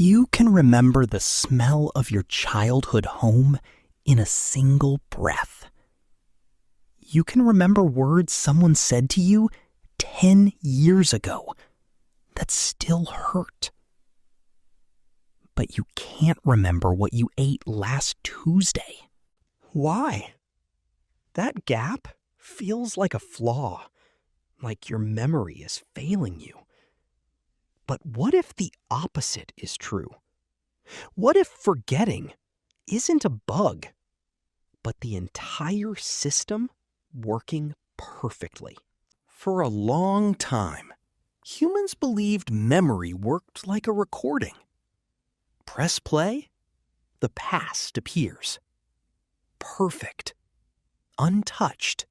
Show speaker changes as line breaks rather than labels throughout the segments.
You can remember the smell of your childhood home in a single breath. You can remember words someone said to you 10 years ago that still hurt. But you can't remember what you ate last Tuesday.
Why? That gap feels like a flaw, like your memory is failing you. But what if the opposite is true? What if forgetting isn't a bug, but the entire system working perfectly?
For a long time, humans believed memory worked like a recording. Press play, the past appears. Perfect, untouched,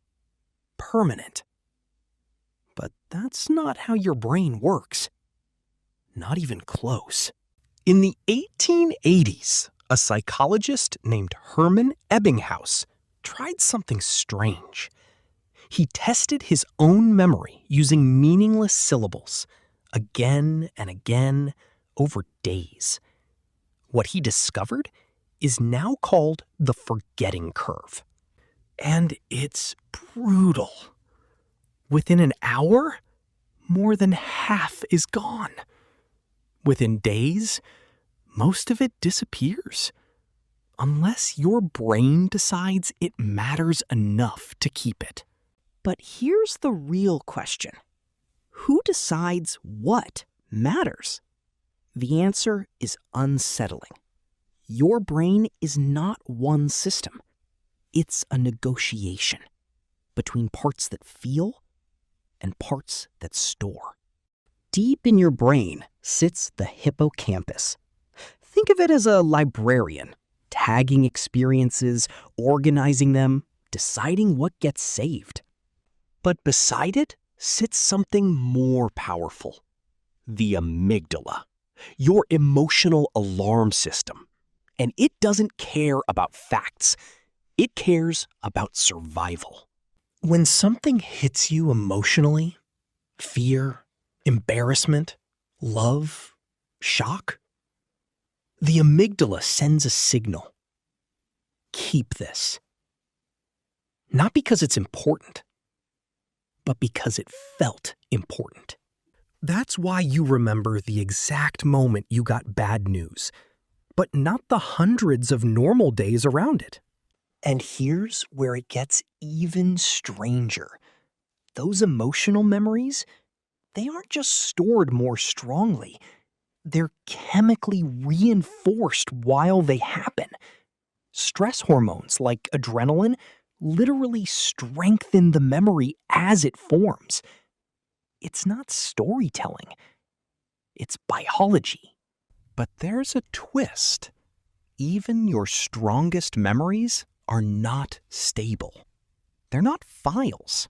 permanent. But that's not how your brain works. Not even close.
In the 1880s, a psychologist named Hermann Ebbinghaus tried something strange. He tested his own memory using meaningless syllables again and again over days. What he discovered is now called the forgetting curve.
And it's brutal. Within an hour, more than half is gone. Within days, most of it disappears. Unless your brain decides it matters enough to keep it.
But here's the real question. Who decides what matters? The answer is unsettling. Your brain is not one system. It's a negotiation between parts that feel and parts that store. Deep in your brain sits the hippocampus. Think of it as a librarian, tagging experiences, organizing them, deciding what gets saved.
But beside it sits something more powerful. The amygdala, your emotional alarm system. And it doesn't care about facts. It cares about survival.
When something hits you emotionally, fear, embarrassment, love, shock, the amygdala sends a signal. Keep this. Not because it's important, but because it felt important. That's why you remember the exact moment you got bad news, but not the hundreds of normal days around it.
And here's where it gets even stranger. Those emotional memories, they aren't just stored more strongly. They're chemically reinforced while they happen. Stress hormones like adrenaline literally strengthen the memory as it forms. It's not storytelling. It's biology.
But there's a twist. Even your strongest memories are not stable. They're not files.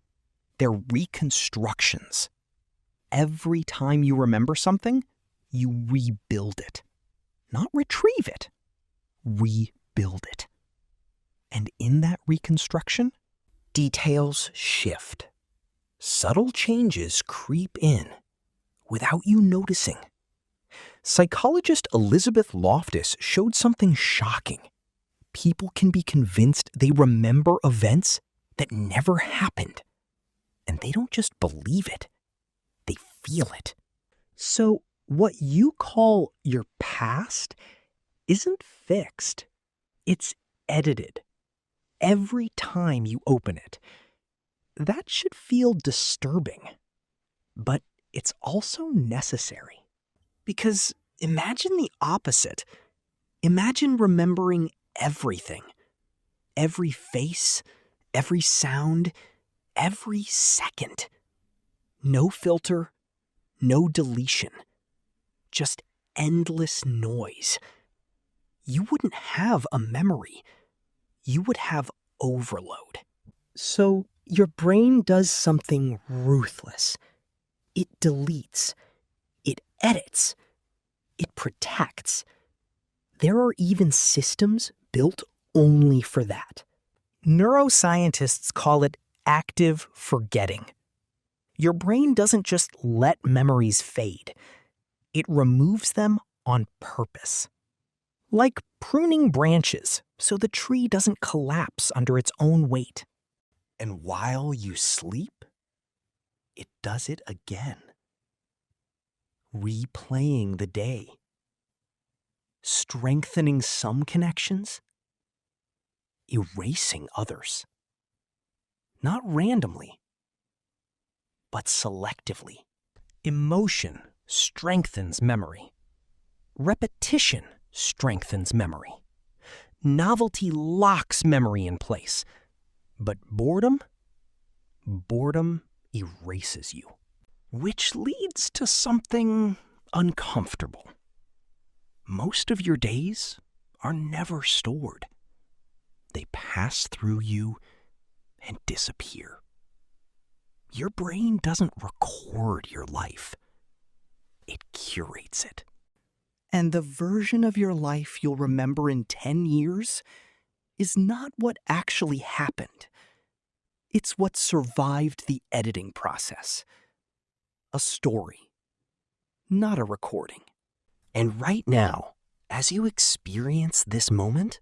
They're reconstructions. Every time you remember something, you rebuild it. Not retrieve it. Rebuild it. And in that reconstruction, details shift. Subtle changes creep in without you noticing. Psychologist Elizabeth Loftus showed something shocking. People can be convinced they remember events that never happened. And they don't just believe it. They feel it.
So what you call your past isn't fixed. It's edited. Every time you open it. That should feel disturbing. But it's also necessary. Because imagine the opposite. Imagine remembering everything. Every face, every sound, every second. No filter, no deletion. Just endless noise. You wouldn't have a memory. You would have overload. So your brain does something ruthless. It deletes. It edits. It protects. There are even systems built only for that. Neuroscientists call it active forgetting. Your brain doesn't just let memories fade. It removes them
on purpose. Like pruning branches so the tree doesn't collapse under its own weight.
And while you sleep, it does it again. Replaying the day. Strengthening some connections, erasing others. Not randomly, but selectively.
Emotion strengthens memory. Repetition strengthens memory. Novelty locks memory in place. But boredom erases you.
Which leads to something uncomfortable. Most of your days are never stored. They pass through you and disappear. Your brain doesn't record your life. It curates it. And the version of your life you'll remember in 10 years is not what actually happened. It's what survived the editing process. A story, not a recording. And right now, as you experience this moment,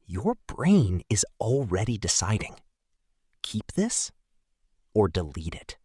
your brain is already deciding. Keep this or delete it.